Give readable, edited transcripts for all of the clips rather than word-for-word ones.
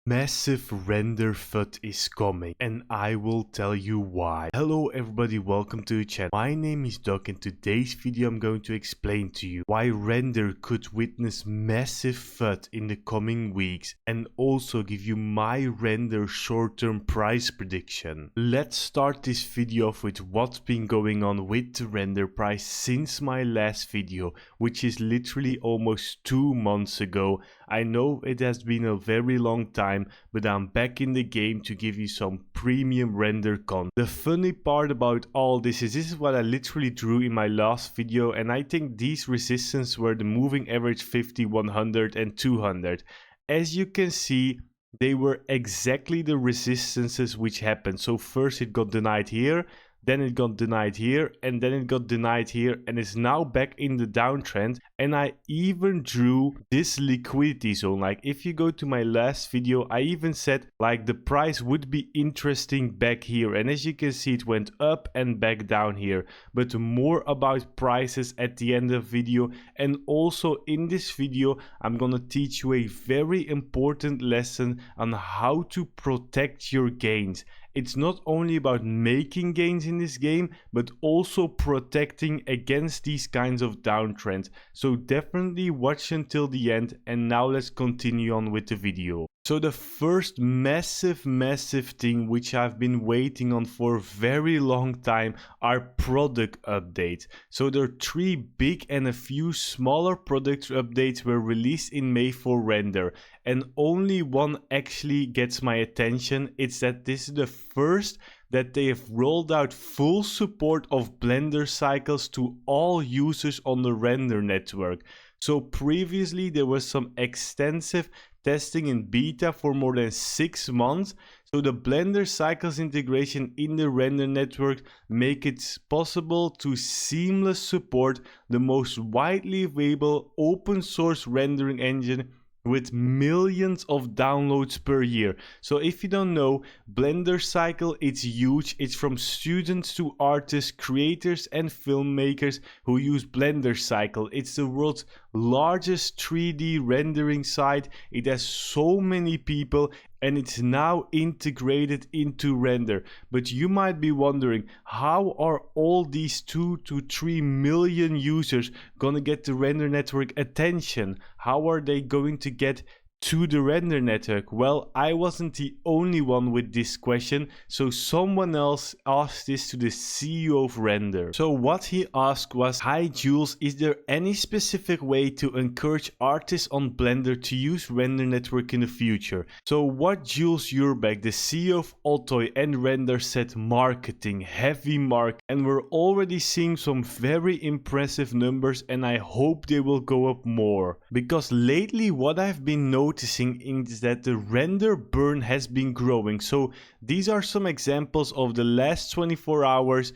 Massive render FUD is coming, and I will tell you why. Hello everybody, welcome to the channel. My name is Doc. In today's video I'm going to explain to you why render could witness massive FUD in the coming weeks, and also give you my render short-term price prediction. Let's start this video off with what's been going on with the render price since my last video, which is literally almost 2 months ago. I know it has been a very long time, but I'm back in the game to give you some premium render content. The funny part about all this is what I literally drew in my last video, and I think these resistance were the moving average 50, 100 and 200. As you can see, they were exactly the resistances which happened. So first it got denied here, then it got denied here, and then it got denied here, and it's now back in the downtrend. And I even drew this liquidity zone. Like if you go to my last video, I even said like the price would be interesting back here, and as you can see it went up and back down here. But more about prices at the end of the video. And also in this video I'm gonna teach you a very important lesson on how to protect your gains. It's not only about making gains in this game, but also protecting against these kinds of downtrends. So definitely watch until the end, and now let's continue on with the video. So the first massive thing which I've been waiting on for a very long time are product updates. So there are 3 big and a few smaller product updates were released in May for render, and only one actually gets my attention. It's that this is the first that they have rolled out full support of Blender cycles to all users on the render network. So previously there was some extensive testing in beta for more than 6 months. So the Blender cycles integration in the render network make it possible to seamless support the most widely available open source rendering engine with millions of downloads per year. So if you don't know, Blender cycle, it's huge. It's from students to artists, creators and filmmakers who use Blender cycle. It's the world's largest 3D rendering site. It has so many people, and it's now integrated into render. But you might be wondering, how are all these 2 to 3 million users gonna get the render network attention? How are they going to get to the render network? Well, I wasn't the only one with this question, so someone else asked this to the CEO of Render. So what he asked was, "Hi Jules, is there any specific way to encourage artists on Blender to use render network in the future?" So what Jules Urbeck, the CEO of Altoy and Render, said: marketing, heavy marketing, and we're already seeing some very impressive numbers, and I hope they will go up more. Because lately what I've been noticing is that the render burn has been growing. So these are some examples of the last 24 hours.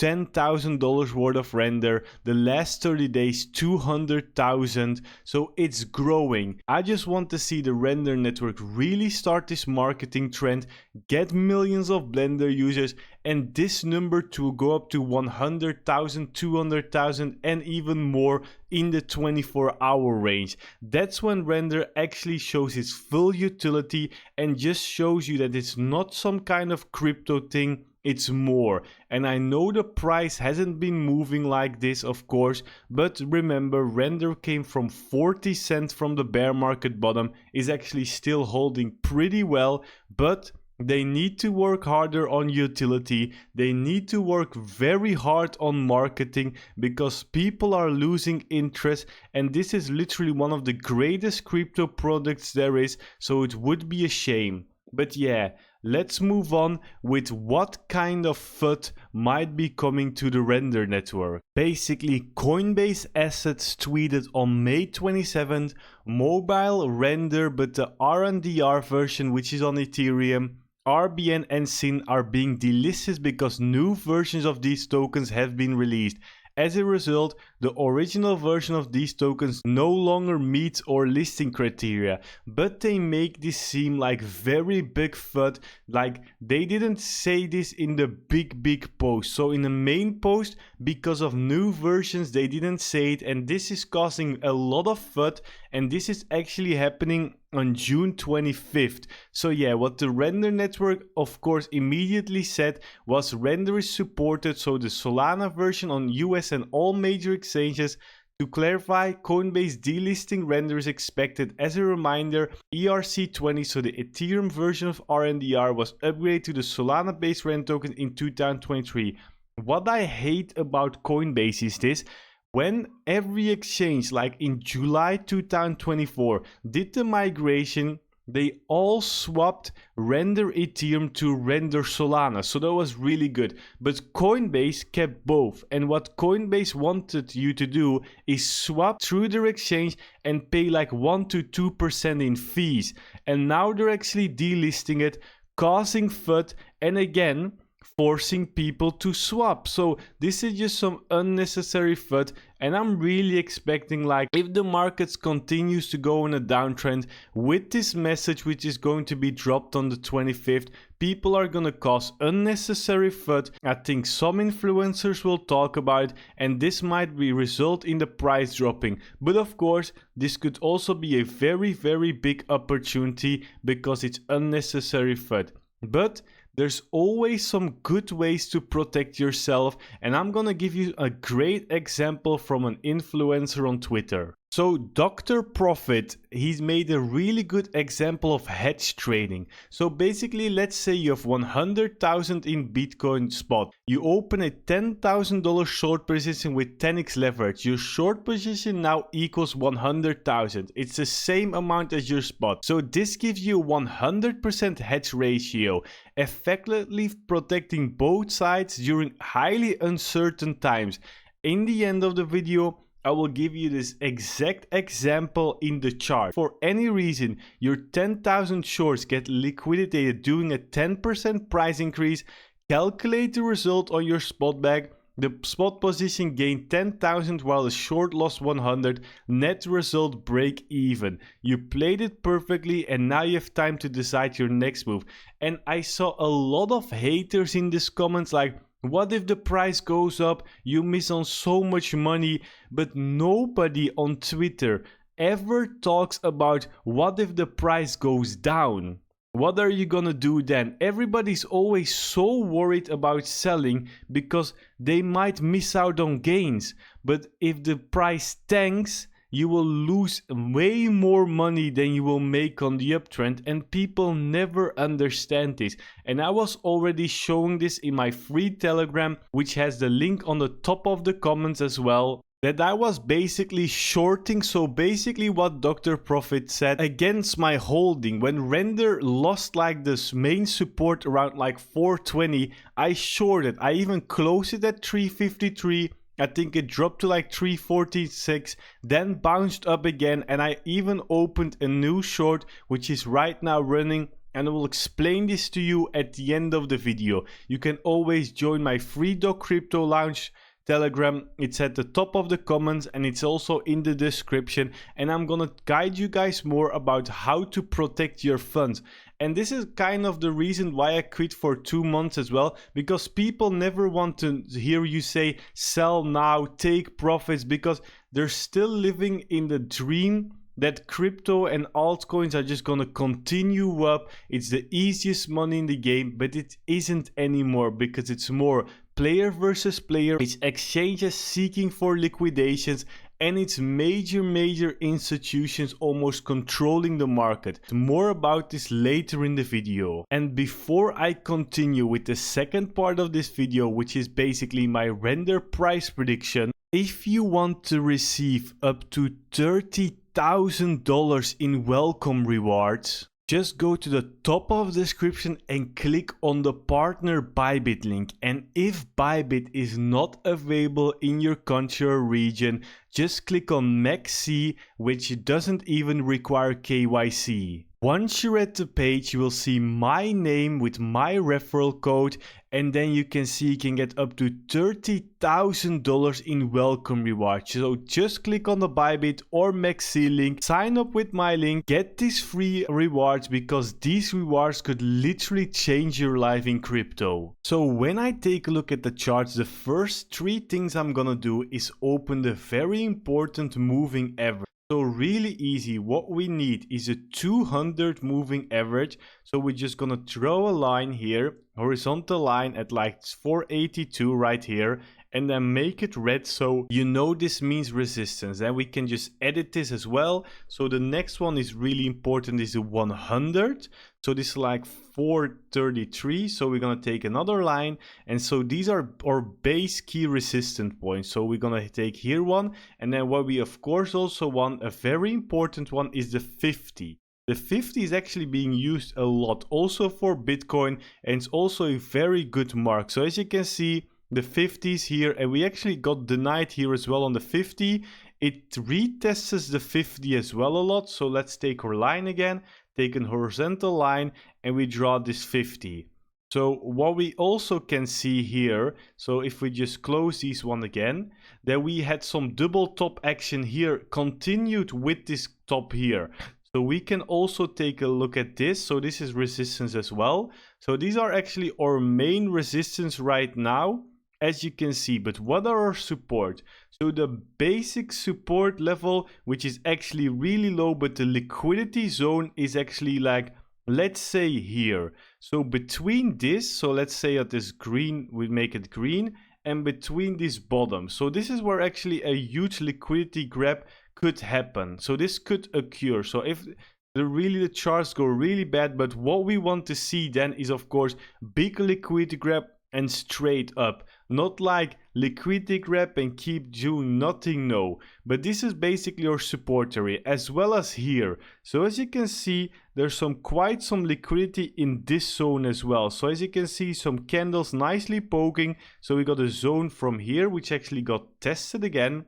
$10,000 worth of render, the last 30 days 200,000. So it's growing. I just want to see the render network really start this marketing trend, get millions of Blender users, and this number to go up to 100,000, 200,000 and even more in the 24-hour range. That's when render actually shows its full utility and just shows you that it's not some kind of crypto thing. It's more. And I know the price hasn't been moving like this, of course, but remember, render came from 40 cents from the bear market bottom, is actually still holding pretty well, but they need to work harder on utility. They need to work very hard on marketing, because people are losing interest, and this is literally one of the greatest crypto products there is, so it would be a shame. But yeah, let's move on with what kind of FUD might be coming to the render network. Basically, Coinbase Assets tweeted on May 27th, mobile render but the RNDR version, which is on Ethereum, RBN and SYN are being delisted because new versions of these tokens have been released. As a result, the original version of these tokens no longer meets our listing criteria, but they make this seem like very big FUD, like they didn't say this in the big post. So in the main post, because of new versions. They didn't say it, and this is causing a lot of FUD, and this is actually happening on June 25th. So yeah, what the Render network of course immediately said was Render is supported, so the Solana version on US and all major exchanges. To clarify, Coinbase delisting Render is expected. As a reminder, ERC20, so the Ethereum version of RNDR, was upgraded to the Solana-based Render token in 2023. What I hate about Coinbase is this. When every exchange, like in July 2024, did the migration, they all swapped Render Ethereum to Render Solana. So that was really good. But Coinbase kept both. And what Coinbase wanted you to do is swap through their exchange and pay like 1 to 2% in fees. And now they're actually delisting it, causing FUD, and again, forcing people to swap. So this is just some unnecessary FUD, and I'm really expecting, like, if the markets continues to go in a downtrend with this message which is going to be dropped on the 25th, people are gonna cause unnecessary FUD. I think some influencers will talk about it, and this might be result in the price dropping. But of course, this could also be a very, very big opportunity because it's unnecessary FUD. But there's always some good ways to protect yourself, and I'm gonna give you a great example from an influencer on Twitter. So Dr. Profit, he's made a really good example of hedge trading. So basically, let's say you have 100,000 in Bitcoin spot. You open a $10,000 short position with 10x leverage. Your short position now equals 100,000. It's the same amount as your spot. So this gives you 100% hedge ratio, effectively protecting both sides during highly uncertain times. In the end of the video, I will give you this exact example in the chart. For any reason, your 10,000 shorts get liquidated doing a 10% price increase, calculate the result on your spot bag. The spot position gained 10,000 while the short lost 100. Net result break even. You played it perfectly, and now you have time to decide your next move. And I saw a lot of haters in these comments like, what if the price goes up? You miss on so much money. But nobody on Twitter ever talks about what if the price goes down? What are you gonna do then? Everybody's always so worried about selling because they might miss out on gains. But if the price tanks, you will lose way more money than you will make on the uptrend, and people never understand this. And I was already showing this in my free Telegram, which has the link on the top of the comments as well, that I was basically shorting. So basically what Dr. Profit said against my holding, when Render lost like this main support around like 420, I shorted. I even closed it at 353. I think it dropped to like 346, then bounced up again, and I even opened a new short which is right now running, and I will explain this to you at the end of the video. You can always join my free Doc Crypto Lounge Telegram. It's at the top of the comments and it's also in the description, and I'm gonna guide you guys more about how to protect your funds. And this is kind of the reason why I quit for 2 months as well, because people never want to hear you say sell now, take profits, because they're still living in the dream that crypto and altcoins are just gonna continue up. It's the easiest money in the game, but it isn't anymore, because it's more player versus player. It's exchanges seeking for liquidations, and it's major institutions almost controlling the market. More about this later in the video. And before I continue with the second part of this video, which is basically my Render price prediction, if you want to receive up to $30,000 in welcome rewards, just go to the top of the description and click on the partner Bybit link. And if Bybit is not available in your country or region, just click on Max C, which doesn't even require KYC. Once you're at the page, you will see my name with my referral code, and then you can see you can get up to $30,000 in welcome rewards. So just click on the Bybit or Maxi link, sign up with my link, get these free rewards, because these rewards could literally change your life in crypto. So when I take a look at the charts, the first 3 things I'm gonna do is open the very important moving average. So really easy. What we need is a 200 moving average. So we're just gonna draw a line here, horizontal line at like 482 right here, and then make it red so you know this means resistance. Then we can just edit this as well. So the next one is really important, is a 100. So this is like 433. So we're gonna take another line, and so these are our base key resistance points. So we're gonna take here one, and then what we of course also want, a very important one, is the 50. The 50 is actually being used a lot also for Bitcoin, and it's also a very good mark. So as you can see, the 50s here, and we actually got denied here as well on the 50. It retests the 50 as well a lot. So let's take our line again, take a horizontal line, and we draw this 50. So what we also can see here, so if we just close this one again, then we had some double top action here continued with this top here. So we can also take a look at this. So this is resistance as well. So these are actually our main resistance right now, as you can see. But what are our support? So the basic support level, which is actually really low, but the liquidity zone is actually like, let's say here. So between this, so let's say at this green, we make it green, and between this bottom. So this is where actually a huge liquidity grab could happen. So this could occur. So if the charts go really bad, but what we want to see then is of course big liquidity grab and straight up, not like liquidity grab and keep doing nothing, no. But this is basically our support area as well as here. So as you can see, there's quite some liquidity in this zone as well. So as you can see, some candles nicely poking. So we got a zone from here which actually got tested again.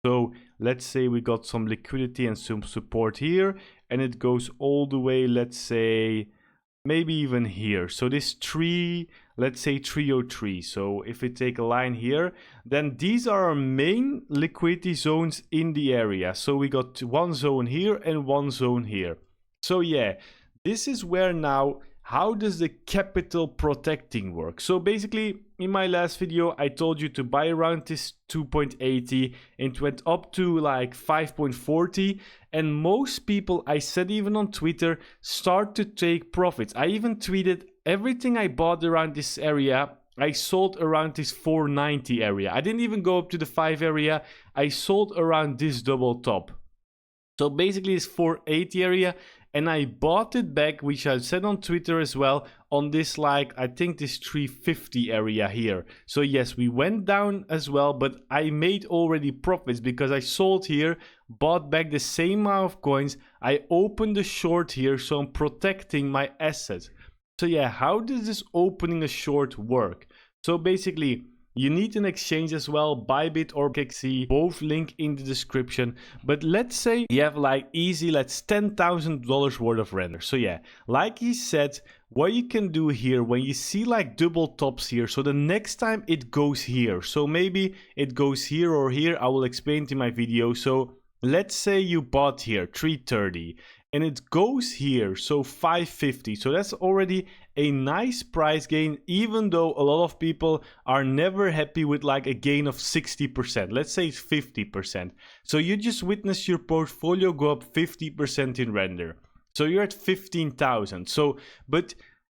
So let's say we got some liquidity and some support here, and it goes all the way, let's say maybe even here. So this tree, let's say 303. So if we take a line here, then these are our main liquidity zones in the area. So we got one zone here and one zone here. So yeah, this is where now, how does the capital protecting work? So basically, in my last video, I told you to buy around this 2.80, and it went up to like 5.40. And most people, I said even on Twitter, start to take profits. I even tweeted everything I bought around this area, I sold around this 490 area. I didn't even go up to the 5 area. I sold around this double top. So basically it's 480 area. And I bought it back, which I said on Twitter as well, on this like, I think this 350 area here. So yes, we went down as well, but I made already profits because I sold here, bought back the same amount of coins. I opened the short here, so I'm protecting my assets. So yeah, how does this opening a short work? So basically, you need an exchange as well, Bybit or Kexi, both link in the description. But let's say you have like easy, let's $10,000 worth of render. So yeah, like he said, what you can do here when you see like double tops here, so the next time it goes here, so maybe it goes here or here, I will explain it in my video. So let's say you bought here 330 and it goes here, so 550. So that's already a nice price gain, even though a lot of people are never happy with like a gain of 60%. Let's say it's 50%. So you just witnessed your portfolio go up 50% in render. So you're at 15,000. So, but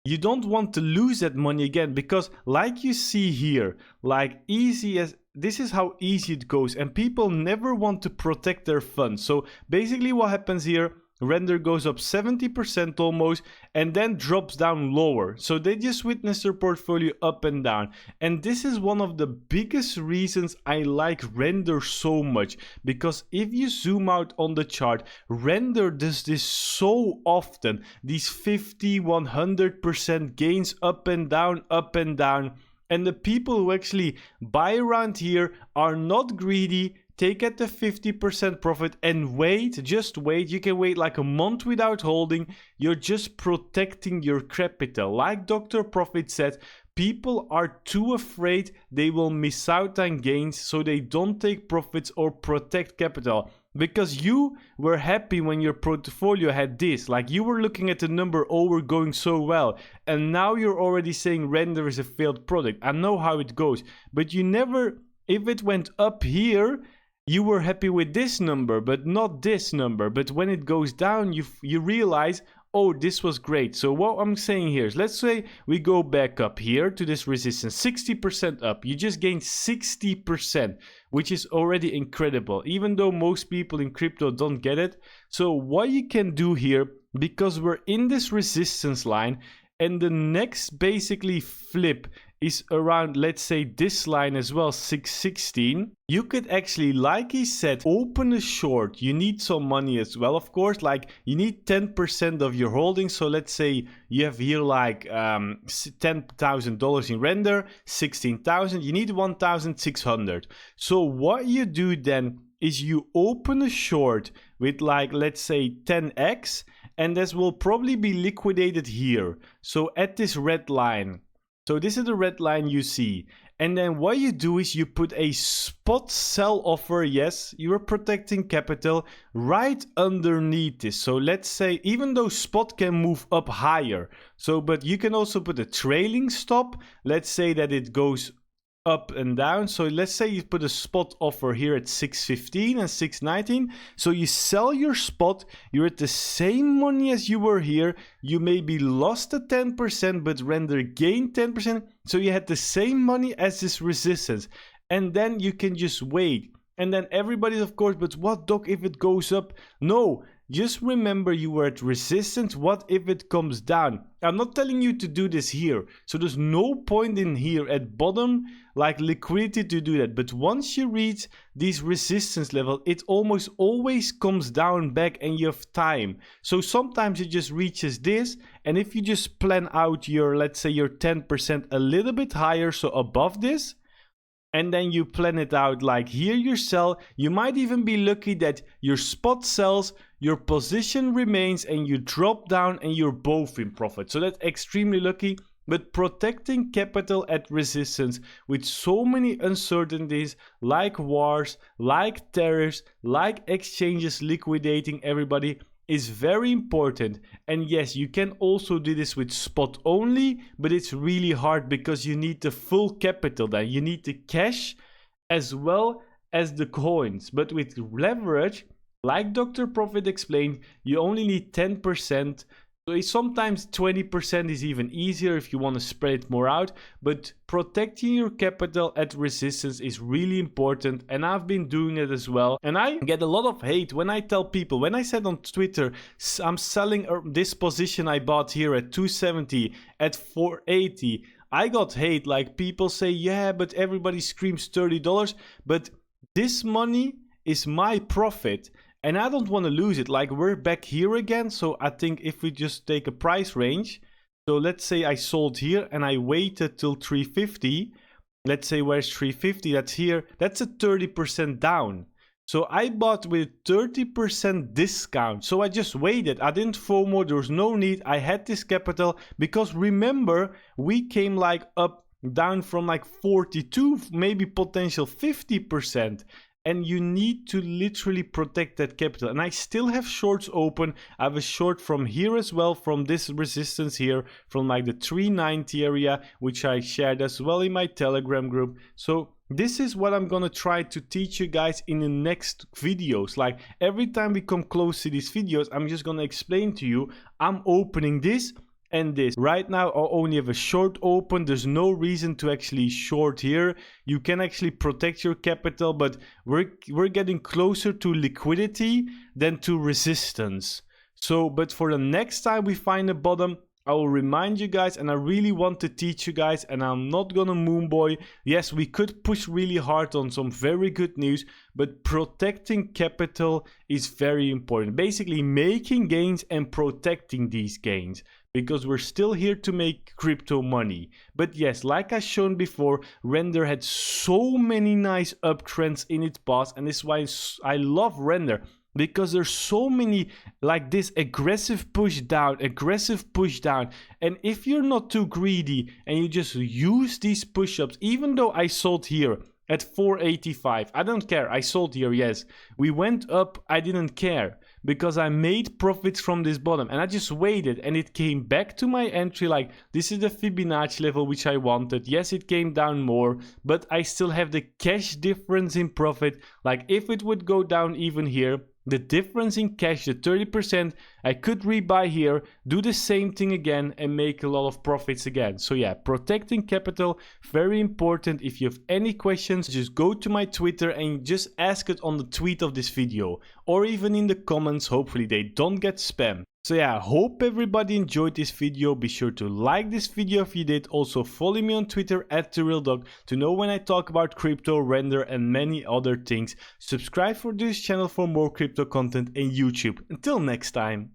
you don't want to lose that money again, because like you see here, like easy as, this is how easy it goes, and people never want to protect their funds. So basically what happens here, render goes up 70% almost and then drops down lower. So they just witness their portfolio up and down. And this is one of the biggest reasons I like render so much, because if you zoom out on the chart, render does this so often. These 50, 100% gains up and down, up and down. And the people who actually buy around here are not greedy, take at the 50% profit and wait, just wait. You can wait like a month without holding. You're just protecting your capital. Like Dr. Profit said, people are too afraid they will miss out on gains, so they don't take profits or protect capital. Because you were happy when your portfolio had this, like you were looking at the number, oh, we're going so well, and now you're already saying Render is a failed product. I know how it goes, but you never, if it went up here, you were happy with this number, but not this number. But when it goes down, you realize, oh, this was great. So what I'm saying here is, let's say we go back up here to this resistance, 60% up. You just gained 60%, which is already incredible, even though most people in crypto don't get it. So what you can do here, because we're in this resistance line, and the next basically flip is around, let's say, this line as well, 616. You could actually, like he said, open a short. You need some money as well, of course. Like you need 10% of your holdings. So let's say you have here like $10,000 in Render, 16,000. You need 1,600. So what you do then is you open a short with like, let's say 10x, and this will probably be liquidated here. So at this red line. So this is the red line you see. And then what you do is you put a spot sell offer. Yes, you are protecting capital right underneath this. So let's say, even though spot can move up higher. So, but you can also put a trailing stop. Let's say that it goes up and down. So let's say you put a spot offer here at 615 and 619. So you sell your spot, you're at the same money as you were here. You maybe lost the 10%, but Render gained 10%. So you had the same money as this resistance. And then you can just wait. And then everybody's, of course, but what, Doc, if it goes up? No, just remember you were at resistance. What if it comes down? I'm not telling you to do this here. So there's no point in here at bottom, like liquidity, to do that. But once you reach these resistance level, it almost always comes down back and you have time. So sometimes it just reaches this. And if you just plan out your, let's say your 10% a little bit higher, so above this, and then you plan it out like here you sell, you might even be lucky that your spot sells, your position remains, and you drop down and you're both in profit. So that's extremely lucky. But protecting capital at resistance with so many uncertainties, like wars, like tariffs, like exchanges liquidating everybody, is very important. And yes, you can also do this with spot only, but it's really hard because you need the full capital then. You need the cash as well as the coins. But with leverage, like Dr. Profit explained, you only need 10%. So sometimes 20% is even easier if you want to spread it more out, but protecting your capital at resistance is really important, and I've been doing it as well. And I get a lot of hate when I tell people, when I said on Twitter, I'm selling this position I bought here at 270 at 480. I got hate, like people say, yeah, but everybody screams $30, but this money is my profit. And I don't want to lose it. Like we're back here again. So I think if we just take a price range. So let's say I sold here and I waited till 350. Let's say where's 350? That's here. That's a 30% down. So I bought with 30% discount. So I just waited. I didn't FOMO. There was no need. I had this capital because remember, we came like up down from like 42, maybe potential 50%. And you need to literally protect that capital. And I still have shorts open. I have a short from here as well, from this resistance here, from like the 390 area, which I shared as well in my Telegram group. So this is what I'm gonna try to teach you guys in the next videos. Like every time we come close to these videos, I'm just gonna explain to you, I'm opening this and this. Right now I only have a short open. There's no reason to actually short here. You can actually protect your capital, but we're getting closer to liquidity than to resistance. So, but for the next time we find a bottom, I will remind you guys, and I really want to teach you guys, and I'm not gonna moonboy. Yes, we could push really hard on some very good news, but protecting capital is very important. Basically making gains and protecting these gains. because we're still here to make crypto money. But yes, like I shown before, Render had so many nice uptrends in its past, and this is why I love Render, because there's so many like this aggressive push down, and if you're not too greedy and you just use these push-ups, even though I sold here at 485, I don't care, I sold here, yes, we went up, I didn't care, because I made profits from this bottom, and I just waited, and it came back to my entry. Like, this is the Fibonacci level which I wanted. Yes, it came down more, but I still have the cash difference in profit. Like, if it would go down even here, the difference in cash, the 30%, I could rebuy here, do the same thing again, and make a lot of profits again. So yeah, protecting capital, very important. If you have any questions, just go to my Twitter and just ask it on the tweet of this video, or even in the comments. Hopefully they don't get spam. So yeah, hope everybody enjoyed this video. Be sure to like this video if you did. Also follow me on Twitter at TheRealDog to know when I talk about crypto, Render, and many other things. Subscribe for this channel for more crypto content, and YouTube. Until next time.